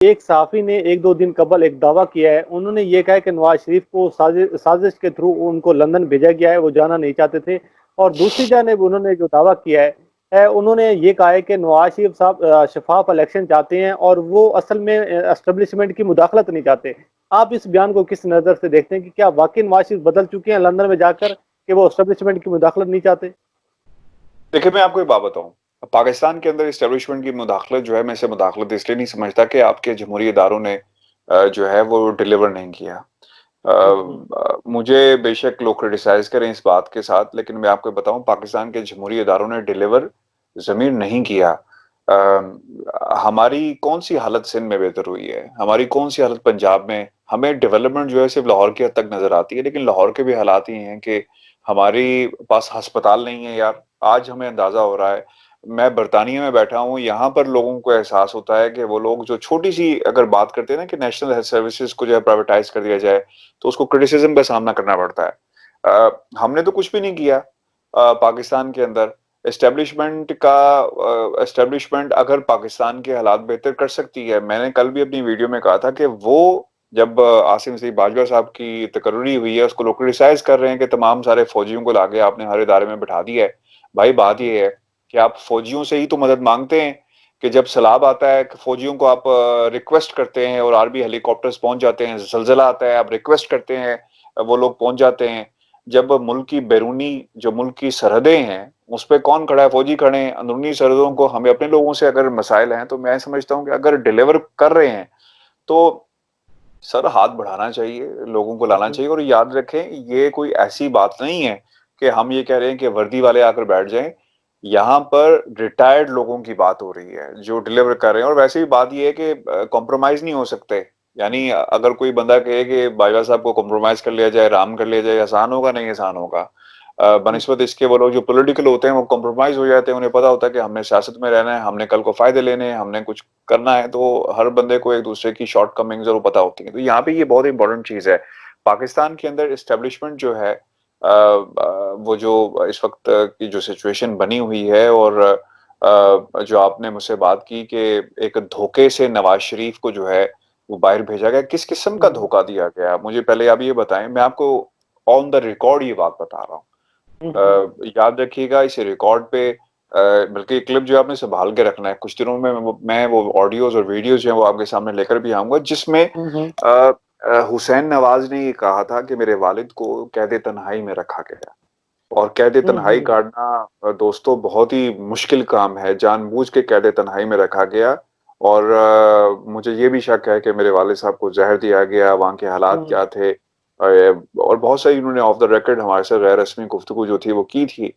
एक सहाफ़ी ने 1-2 दिन कबल एक दावा किया है। उन्होंने ये कहा है कि नवाज़ शरीफ को साज़िश के थ्रू उनको लंदन भेजा गया है, वो जाना नहीं चाहते थे। और दूसरी जानिब उन्होंने जो दावा किया है उन्होंने ये कहा है कि नवाज़ शरीफ साहब शफ़ाफ़ इलेक्शन चाहते हैं और वो असल में एस्टेब्लिशमेंट की मुदाखलत नहीं चाहते। आप इस बयान को किस नज़र से देखते हैं कि क्या वाक़ई नवाज़ शरीफ बदल चुके हैं लंदन में जाकर कि वो एस्टेब्लिशमेंट की मुदाखलत नहीं चाहते? देखिए, मैं आपको एक बात बताऊँ, पाकिस्तान के अंदर एस्टेब्लिशमेंट की मुदाखलत जो है, मैं इसे मुदाखलत इसलिए नहीं समझता कि आपके जमहूरी इदारों ने जो है वो डिलीवर नहीं किया। हुँ, हुँ। मुझे बेशक लोग क्रिटिसाइज़ करें इस बात के साथ, लेकिन मैं आपको बताऊँ पाकिस्तान के जमहूरी इदारों ने डिलीवर ज़मीन नहीं किया। हमारी कौन-सी हालत सिंध में बेहतर हुई है? हमारी कौन-सी हालत पंजाब में? हमें डेवलपमेंट जो है सिर्फ़ लाहौर की हद तक नज़र आती है, लेकिन लाहौर के भी हालात ये हैं कि हमारी पास अस्पताल नहीं है यार। आज हमें अंदाज़ा हो रहा है, मैं बर्तानिया में बैठा हूँ, यहाँ पर लोगों को एहसास होता है कि वो लोग जो छोटी-सी अगर बात करते हैं ना कि नेशनल हेल्थ सर्विसेज़ को जो है प्राइवेटाइज़ कर दिया जाए, तो उसको क्रिटिसिज़्म का सामना करना पड़ता है। हमने तो कुछ भी नहीं किया पाकिस्तान के अंदर। एस्टेब्लिशमेंट अगर पाकिस्तान के हालात बेहतर कर सकती है, मैंने कल भी अपनी वीडियो में कहा था कि वो जब आसिम ज़ई बाजवा साहब की तकर्री हुई है, उसको लोग क्रिटिसाइज़ कर रहे हैं कि तमाम सारे फौजियों को लाके आपने हर इदारे में बिठा दिया है। भाई बात ये है कि आप फौजियों से ही तो मदद माँगते हैं कि जब सैलाब आता है, फौजियों को आप रिक्वेस्ट करते हैं और आर्मी हेलीकॉप्टर्स पहुँच जाते हैं, ज़लज़ला आता है, आप रिक्वेस्ट करते हैं, वो लोग पहुँच जाते हैं। जब मुल्क की बैरूनी जो मुल्क की सरहदें हैं, उस पे कौन खड़ा है? फौजी खड़े हैं। अंदरूनी सरहदों को हमें अपने लोगों से अगर मसाइल हैं, तो मैं समझता हूँ कि अगर डिलीवर कर रहे हैं, तो सर हाथ बढ़ाना चाहिए, लोगों को लाना जी। चाहिए और याद रखें ये कोई ऐसी बात नहीं है कि हम ये कह रहे हैं कि वर्दी वाले आकर बैठ जाएँ। यहाँ पर रिटायर्ड लोगों की बात हो रही है, जो डिलीवर कर रहे हैं और वैसे भी बात ये है कि कॉम्प्रोमाइज़ नहीं हो सकते। यानी अगर कोई बंदा कहे कि बाजवा साहब को कॉम्प्रोमाइज़ कर लिया जाए, राम कर लिया जाए, आसान होगा? नहीं आसान होगा। हुँ, बनिस्बत इसके वो लोग जो पॉलिटिकल होते हैं, वो कॉम्प्रोमाइज़ हो जाते हैं, उन्हें पता होता है कि हमने सियासत में रहना है, हमने कल को फ़ायदे लेने हैं, हमने कुछ करना है, तो हर बंदे को एक-दूसरे की शॉर्टकमिंग्स और वो पता होती हैं। तो यहाँ पे ये बहुत इम्पोर्टेंट चीज़ है। पाकिस्तान के अंदर एस्टेब्लिशमेंट जो है वो जो इस वक़्त की जो सिचुएशन बनी हुई है और जो आपने मुझसे बात की कि एक धोखे से नवाज़ शरीफ को जो है, वो बाहर भेजा गया। किस किस्म का हुँ, धोखा दिया गया? मुझे पहले आप ये बताएँ, मैं आपको ऑन द रिकॉर्ड ये बात बता रहा हूँ। हुँ, हुँ। याद रखिएगा इस रिकॉर्ड पे बल्कि क्लिप जो है आपने सँभाल के रखना है। कुछ दिनों में मैं वो ऑडियोज़ और वीडियोज़ जो हैं वो आपके सामने लेकर भी आऊँगा जिसमें हुँ, हुँ। हुसैन नवाज़ ने ये कहा था कि मेरे वालिद को कैद-ए-तन्हाई में रखा गया और हुँ, कैद-ए-तन्हाई हुँ। काटना दोस्तों बहुत ही मुश्किल काम है। जानबूझ के कैद-ए-तन्हाई में रखा गया और मुझे ये भी शक है कि मेरे वालिद साहब को ज़हर दिया गया, वहाँ के हालात हुँ। क्या थे और बहुत सारी उन्होंने ऑफ द रिकॉर्ड हमारे साथ गैर रस्मी गुफ्तगू जो थी वो की थी।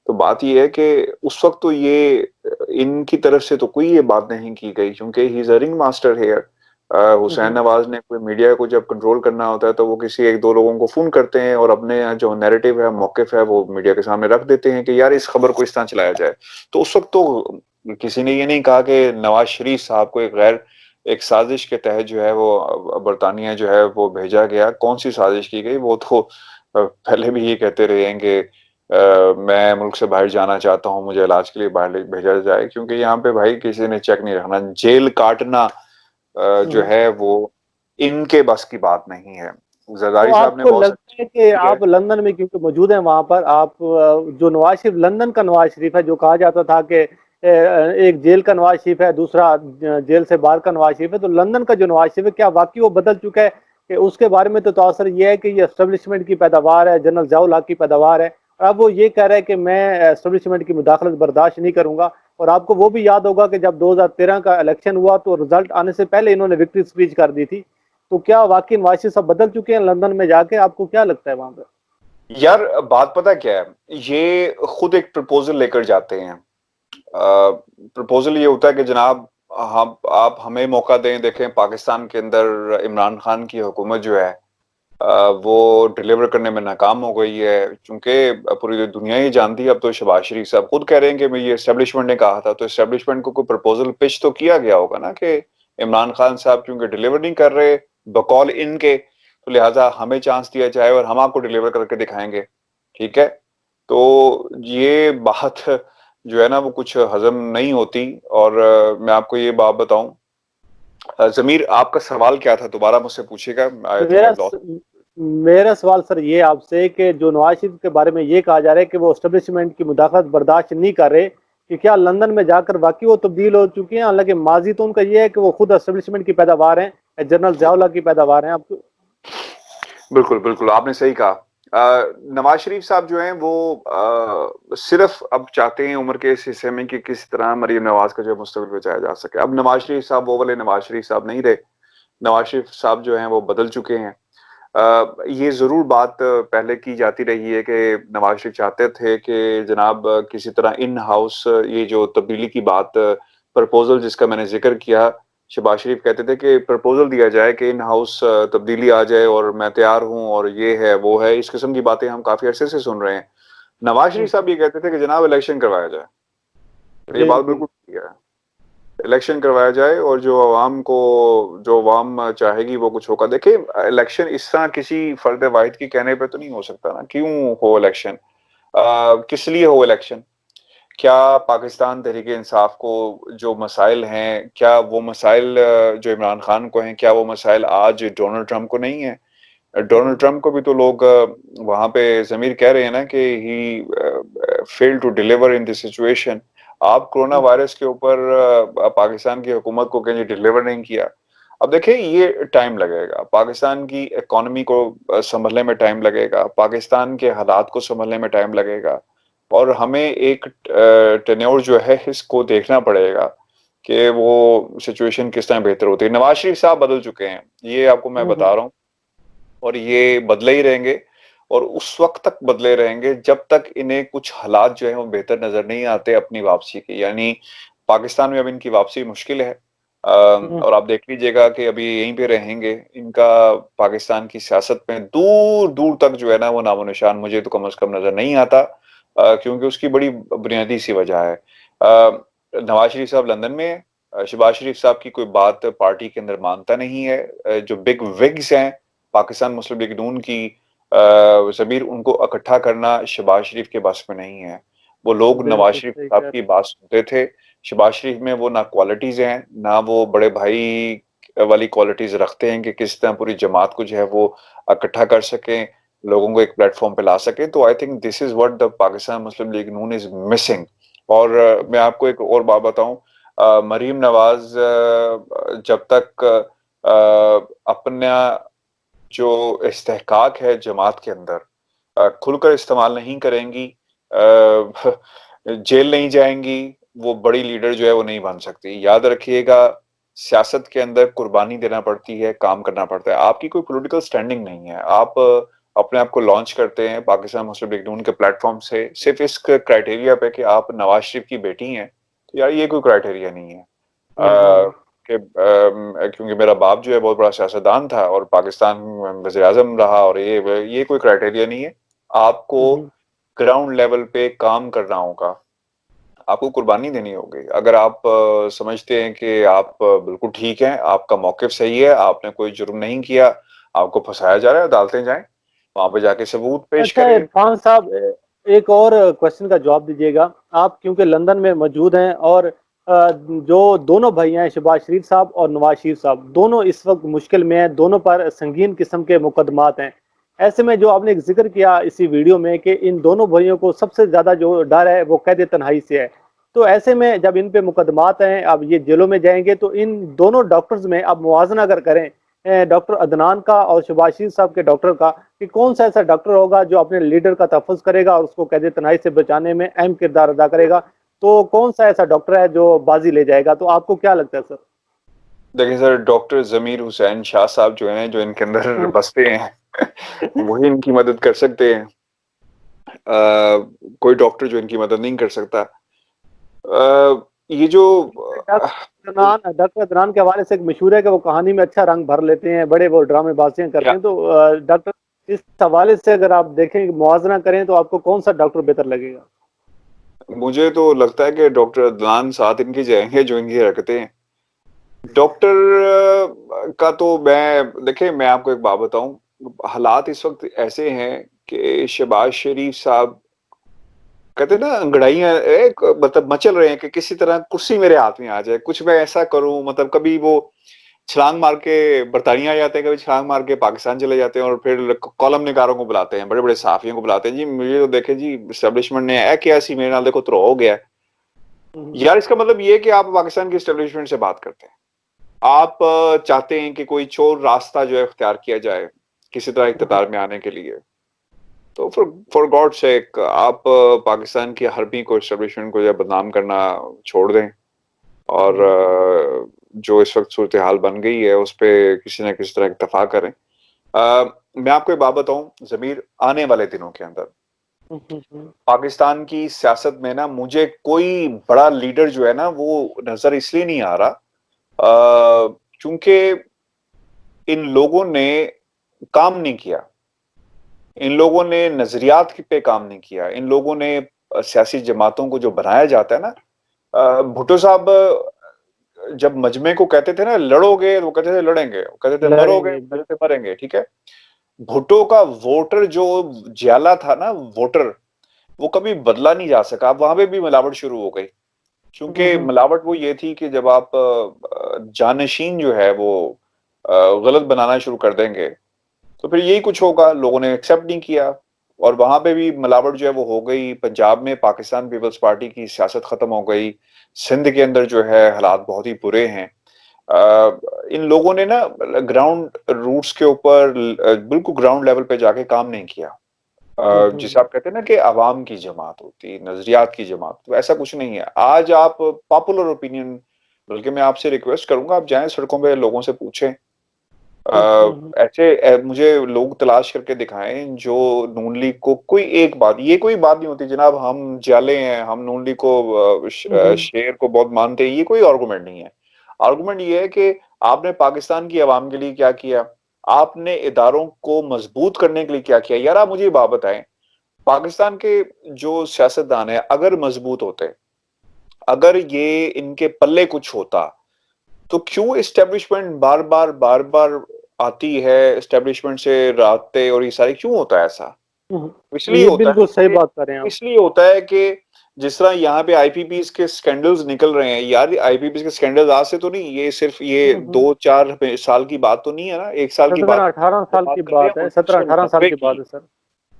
तो बात ये है कि उस वक़्त तो ये इनकी तरफ से तो कोई ये बात नहीं की गई क्योंकि he is a ring master here. हुँ, हुसैन हुँ। नवाज़ ने कोई मीडिया को जब कंट्रोल करना होता है तो वो किसी 1-2 लोगों को फ़ोन करते हैं और अपने जो नैरेटिव है, मौक़िफ़ है वो मीडिया के सामने रख देते हैं कि यार इस खबर को इस तरह चलाया जाए। तो उस वक़्त तो किसी ने ये नहीं कहा कि नवाज़ शरीफ साहब को एक साज़िश के तहत जो है वो बरतानिया जो है वो भेजा गया। कौन-सी साज़िश की गई वो तो पहले भी ये कहते रहे हैं कि मैं मुल्क से बाहर जाना चाहता हूँ, मुझे इलाज के लिए बाहर भेजा जाए क्योंकि यहाँ पे भाई किसी ने चेक नहीं रखना। जेल काटना जो हुँ। है वो इनके बस की बात नहीं है। तो ज़रदारी साहब ने आपको बहुत लगता है कि सही है। आप लंदन में क्योंकि मौजूद हैं वहाँ पर आप जो नवाज़ शरीफ लंदन का नवाज़ शरीफ है जो कहा जाता था कि एक जेल का नवाज़ शरीफ है, दूसरा जेल से बाहर का नवाज़ शरीफ है, तो लंदन का जो नवाज़ शरीफ है क्या वाक़ई वो बदल चुका है? कि उसके बारे में तो तासर ये है कि ये एस्टेब्लिशमेंट की पैदावार है, जनरल ज़िया-उल हक की पैदावार है। और अब वो ये कह रहा है कि मैं एस्टेब्लिशमेंट की मुदाखलत बर्दाश्त नहीं करूँगा और आपको वो भी याद होगा कि जब 2013 का इलेक्शन हुआ तो रिज़ल्ट आने से पहले इन्होंने विक्ट्री स्पीच कर दी थी। तो क्या वाक़ई नवाज़ शरीफ साहब बदल चुके हैं लंदन में जाके? आपको क्या लगता है वहाँ पे? यार बात पता क्या है? ये खुद एक प्रपोज़ल लेकर जाते हैं। प्रपोज़ल ये होता है कि जनाब हम आप हमें मौका दें, देखें पाकिस्तान के अंदर इमरान खान की हुकूमत जो है वो डिलीवर करने में नाकाम हो गई है। चूँकि पूरी दुनिया ही जानती है अब तो शहबाज शरीफ साहब खुद कह रहे हैं कि मैं ये एस्टेब्लिशमेंट ने कहा था, तो एस्टेब्लिशमेंट को कोई प्रपोज़ल पिच तो किया गया होगा ना कि इमरान खान साहब क्योंकि डिलीवर नहीं कर रहे बकौल इनके, तो लिहाज़ा हमें चांस दिया जाए और हम आपको डिलीवर करके दिखाएँगे। ठीक है? तो ये बात जो है ना वो कुछ हज़म नहीं होती और मैं आपको ये बात बताऊँ जमीर, आपका सवाल क्या था? दोबारा मुझसे पूछिएगा। आई थिंक मेरा आई लॉस्ट। मेरा सवाल सर ये आपसे कि जो नवाज शरीफ के बारे में ये कहा जा रहा है कि वो एस्टेब्लिशमेंट की मुदाखलत बर्दाश्त नहीं कर रहे, कि क्या लंदन में जाकर वाकई वो तब्दील हो चुकी हैं? हालांकि माजी तो उनका ये है कि वो खुद एस्टेब्लिशमेंट की पैदावार हैं, जनरल ज़ियाउल्लाह की पैदावार हैं। आप बिल्कुल, बिल्कुल, आपने सही कहा। नवाज शरीफ साहब जो हैं वो सिर्फ अब चाहते हैं उम्र के इस हिस्से में कि किसी तरह मरीम नवाज का जो मुस्तकबिल बचाया जा सके। अब नवाज शरीफ साहब वो वाले नवाज शरीफ साहब नहीं रहे। नवाज शरीफ साहब जो हैं वो बदल चुके हैं। ये ज़रूर बात पहले की जाती रही है कि नवाज शरीफ चाहते थे कि जनाब किसी तरह इन हाउस ये जो तब्दीली की बात, प्रपोज़ल जिसका मैंने ज़िक्र किया, शहबाज शरीफ कहते थे कि प्रपोज़ल दिया जाए कि इन हाउस तब्दीली आ जाए और मैं तैयार हूँ और ये है, वो है। इस किस्म की बातें हम काफ़ी अरसे से सुन रहे हैं। नवाज शरीफ साहब ये कहते थे कि जनाब इलेक्शन करवाया जाए। ये बात बिल्कुल। बिल्कुल ठीक है। इलेक्शन करवाया जाए और जो अवाम चाहेगी वो कुछ होगा। देखिए, इलेक्शन इस तरह किसी फर्द वाहिद के कहने पे तो नहीं हो सकता ना। क्यों हो इलेक्शन? किस लिए हो इलेक्शन? क्या पाकिस्तान तहरीक इंसाफ को जो मसाइल हैं, क्या वो मसाइल जो इमरान खान को हैं, क्या वो मसाइल आज डोनाल्ड ट्रंप को नहीं है? डोनाल्ड ट्रंप को भी तो लोग वहां पे जमीर कह रहे हैं ना कि he fail to deliver in this situation. आप कोरोना वायरस के ऊपर पाकिस्तान की हुकूमत को कहीं डिलीवर नहीं किया। अब देखिए, ये टाइम लगेगा। पाकिस्तान की इकोनॉमी को संभलने में टाइम लगेगा, पाकिस्तान के हालात को संभलने में टाइम लगेगा, और हमें एक टेन्योर जो है इसको देखना पड़ेगा कि वो सिचुएशन किस तरह बेहतर होती है। नवाज शरीफ साहब बदल चुके हैं, ये आपको मैं बता रहा हूँ, और ये बदले ही रहेंगे, और उस वक्त तक बदले रहेंगे जब तक इन्हें कुछ हालात जो है वो बेहतर नजर नहीं आते अपनी वापसी के। यानी पाकिस्तान में अब इनकी वापसी मुश्किल है। और आप देख लीजिएगा कि अभी यहीं पे रहेंगे। इनका पाकिस्तान की सियासत में दूर दूर तक जो है ना वो नामो निशान मुझे तो कम से कम नजर नहीं आता। क्योंकि उसकी बड़ी बुनियादी सी वजह है। नवाज शरीफ साहब लंदन में है। शहबाज शरीफ साहब की कोई बात पार्टी के अंदर मानता नहीं है। जो बिग विग्स हैं पाकिस्तान मुस्लिम लीग नून की, जमीर उनको इकट्ठा करना शहबाज शरीफ के बस में नहीं है। वो लोग नवाज बिल्कुल शरीफ सही साहब कह की बात सुनते थे। शहबाज शरीफ में वो ना क्वालिटीज हैं, ना वो बड़े भाई वाली क्वालिटीज रखते हैं कि किस तरह पूरी जमात को जो है वो इकट्ठा कर सकें, लोगों को एक प्लेटफॉर्म पे ला सके। तो I think this is what the Pakistan Muslim league Noon is missing. और मैं आपको एक और बात बताऊं, मरीम नवाज जब तक अपना जो इस्तेहकाक है जमात के अंदर खुलकर इस्तेमाल नहीं करेंगी, जेल नहीं जाएंगी, वो बड़ी लीडर जो है वो नहीं बन सकती। याद रखिएगा, सियासत के अंदर कुर्बानी देना पड़ती है, काम करना पड़ता है। आपकी कोई पॉलिटिकल स्टैंडिंग नहीं है, आप अपने आप को लॉन्च करते हैं पाकिस्तान मुस्लिम लीग नून के प्लेटफॉर्म से सिर्फ इस क्राइटेरिया पे कि आप नवाज शरीफ की बेटी हैं। तो यार ये कोई क्राइटेरिया नहीं है। कि क्योंकि मेरा बाप जो है बहुत बड़ा सियासतदान था और पाकिस्तान में वज़ीर आज़म रहा, और ये कोई क्राइटेरिया नहीं है। आपको ग्राउंड लेवल पे काम करना होगा, आपको कुर्बानी देनी होगी। अगर आप समझते हैं कि आप बिल्कुल ठीक हैं, आपका मौकिफ सही है, आपने कोई जुर्म नहीं किया, आपको फंसाया जा रहा है, अदालतें जाएं, वहां पे जाके सबूत पेश अच्छा करें। इरफान साहब, एक और क्वेश्चन का जवाब दीजिएगा। आप क्योंकि लंदन में मौजूद हैं और जो दोनों भाई हैं शहबाज शरीफ साहब और नवाज शरीफ साहब, दोनों इस वक्त मुश्किल में हैं, दोनों पर संगीन किस्म के मुकदमात हैं। ऐसे में जो आपने एक जिक्र किया इसी वीडियो में कि इन दोनों भाइयों को सबसे ज्यादा जो डर है वो कैद तन्हाई से है, तो ऐसे में जब इन पे मुकदमात हैं, अब ये जेलों में जाएंगे, तो इन दोनों डॉक्टर्स में अब मुवाजना अगर करें डॉक्टर अदनान का और शहबाज शरीफ साहब के डॉक्टर का, कि कौन सा ऐसा डॉक्टर होगा जो अपने लीडर का तहफ़्फ़ुज़ करेगा और उसको कैद तनाई से बचाने में अहम किरदार अदा करेगा? तो कौन सा ऐसा डॉक्टर है जो बाजी ले जाएगा? तो आपको क्या लगता है सर? देखिए सर, डॉक्टर जमीर हुसैन शाह साहब जो हैं, जो इनके अंदर बसते हैं वही इनकी मदद कर सकते हैं। कोई डॉक्टर जो इनकी मदद नहीं कर सकता। ये जो डॉक्टर अदनान के हवाले से एक मशहूर है कि वो कहानी में अच्छा रंग भर लेते हैं, बड़े वो ड्रामेबाजियां करते क्या हैं। तो डॉक्टर इस हवाले से अगर आप देखें, मुआवजा करें, तो आपको कौन सा डॉक्टर बेहतर लगेगा? मुझे तो लगता है कि डॉक्टर अदनान साथ इनके जाएंगे जो इनकी हरकतें हैं। डॉक्टर का तो मैं, देखिए मैं आपको एक बात बताऊं, हालात इस वक्त ऐसे हैं कि शहबाज शरीफ साहब कहते हैं ना, अंगड़ाइयां मतलब मचल रहे हैं कि किसी तरह कुर्सी मेरे हाथ में आ जाए, कुछ मैं ऐसा करूं। मतलब कभी वो छलांग मार के बरतानिया आ जाते हैं, कभी छलांग मार के पाकिस्तान चले जाते हैं और फिर कॉलम निगारों को बुलाते हैं, बड़े-बड़े सहाफ़ियों को बुलाते हैं, जी मुझे तो देखे जी एस्टेब्लिशमेंट ने ऐ किया सी मेरे नाल देखो धरो हो गया। यार इसका मतलब ये है कि आप पाकिस्तान की एस्टेब्लिशमेंट से बात करते हैं। आप चाहते हैं कि कोई चोर रास्ता जो है इख्तियार किया जाए, किसी तरह इक़्तिदार में आने के लिए। तो फॉर गॉड सेक आप पाकिस्तान की हर भी को एस्टेब्लिशमेंट को जो है बदनाम करना छोड़ दें और जो इस वक़्त सूरत-ए-हाल बन गई है, उस पे किसी न किसी तरह इत्तेफ़ाक करें। मैं आपको एक बात बताऊँ ज़मीर, आने वाले दिनों के अंदर पाकिस्तान की सियासत में ना मुझे कोई बड़ा लीडर जो है ना वो नज़र इसलिए नहीं आ रहा क्योंकि इन लोगों ने काम नहीं किया। इन लोगों ने नज़रियात पे काम नहीं किया। इन लोगों ने सियासी जमातों को जो बनाया जाता है ना भुट्टो साहब जब मजमे को कहते थे ना लड़ोगे, वो कहते थे लड़ेंगे, वो कहते थे मरोगे, लड़ेंगे, वो कहते थे मरेंगे, ठीक है? भुट्टो का वोटर जो ज्याला था ना वोटर, वो कभी बदला नहीं जा सका। अब वहाँ पे भी मिलावट शुरू हो गई। क्योंकि मिलावट वो ये थी कि जब आप जानशीन जो है वो गलत बनाना शुरू कर देंगे, तो फिर यही कुछ होगा। लोगों ने एक्सेप्ट नहीं किया और वहाँ पे भी मिलावट जो है वो हो गई। पंजाब में पाकिस्तान पीपल्स पार्टी की सियासत खत्म हो गई। सिंध के अंदर जो है हालात बहुत ही बुरे हैं। इन लोगों ने ना ग्राउंड रूट्स के ऊपर बिल्कुल ग्राउंड लेवल पे जाके काम नहीं किया। जिसे आप कहते हैं ना कि अवाम की जमात होती, नज़रियात की जमात, तो ऐसा कुछ नहीं है। आज आप पॉपुलर ओपिनियन बल्कि मैं आपसे रिक्वेस्ट करूँगा आप जाएँ सड़कों पे लोगों से पूछें। ऐसे मुझे लोग तलाश करके दिखाएँ जो नून लीग को कोई एक बात ये कोई बात नहीं होती जनाब हम ज्याले हैं, हम नून लीग को शेर को बहुत मानते हैं, ये कोई आर्गुमेंट नहीं है। आर्गुमेंट ये है कि आपने पाकिस्तान की अवाम के लिए क्या किया? आपने इदारों को मजबूत करने के लिए क्या किया? यार आप मुझे ये बात बताएँ, पाकिस्तान के जो सियासतदान हैं अगर मजबूत होते, अगर ये इनके पल्ले कुछ होता, तो क्यों एस्टेब्लिशमेंट बार-बार, बार-बार आती है, एस्टेब्लिशमेंट से राब्ते और ये सारी क्यों होता है ऐसा? इसलिए ये होता है बिल्कुल सही कि बात कर रहे हैं आप। इसलिए होता है कि जिस तरह यहाँ पे आईपीपीज़ के स्कैंडल्स निकल रहे हैं, यार आईपीपीज़ के स्कैंडल्स आज से तो नहीं, ये सिर्फ ये 2-4 साल की बात तो नहीं है ना, 1 साल की बात 17-18 तो साल बात की कर रहे बात हैं है, 17-18 साल 1990 की बात की। है सर।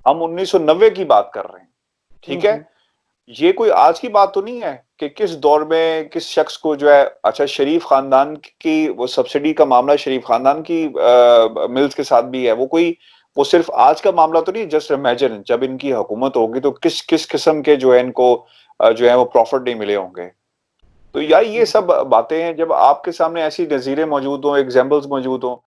हम 1990 की बात कर रहे हैं, ठीक है? ये कोई आज की बात तो नहीं है कि किस दौर में किस शख्स को जो है अच्छा शरीफ खानदान की वो सब्सिडी का मामला शरीफ खानदान की मिल्स के साथ भी है। वो सिर्फ आज का मामला तो नहीं जस्ट इमेजिन जब इनकी हुकूमत होगी तो किस-किस किस्म के जो है इनको जो है वो प्रॉफिट नहीं मिले होंगे। तो यार ये सब बातें हैं जब आपके सामने ऐसी नज़ीरें मौजूद हों, एग्ज़ाम्पल्स मौजूद हों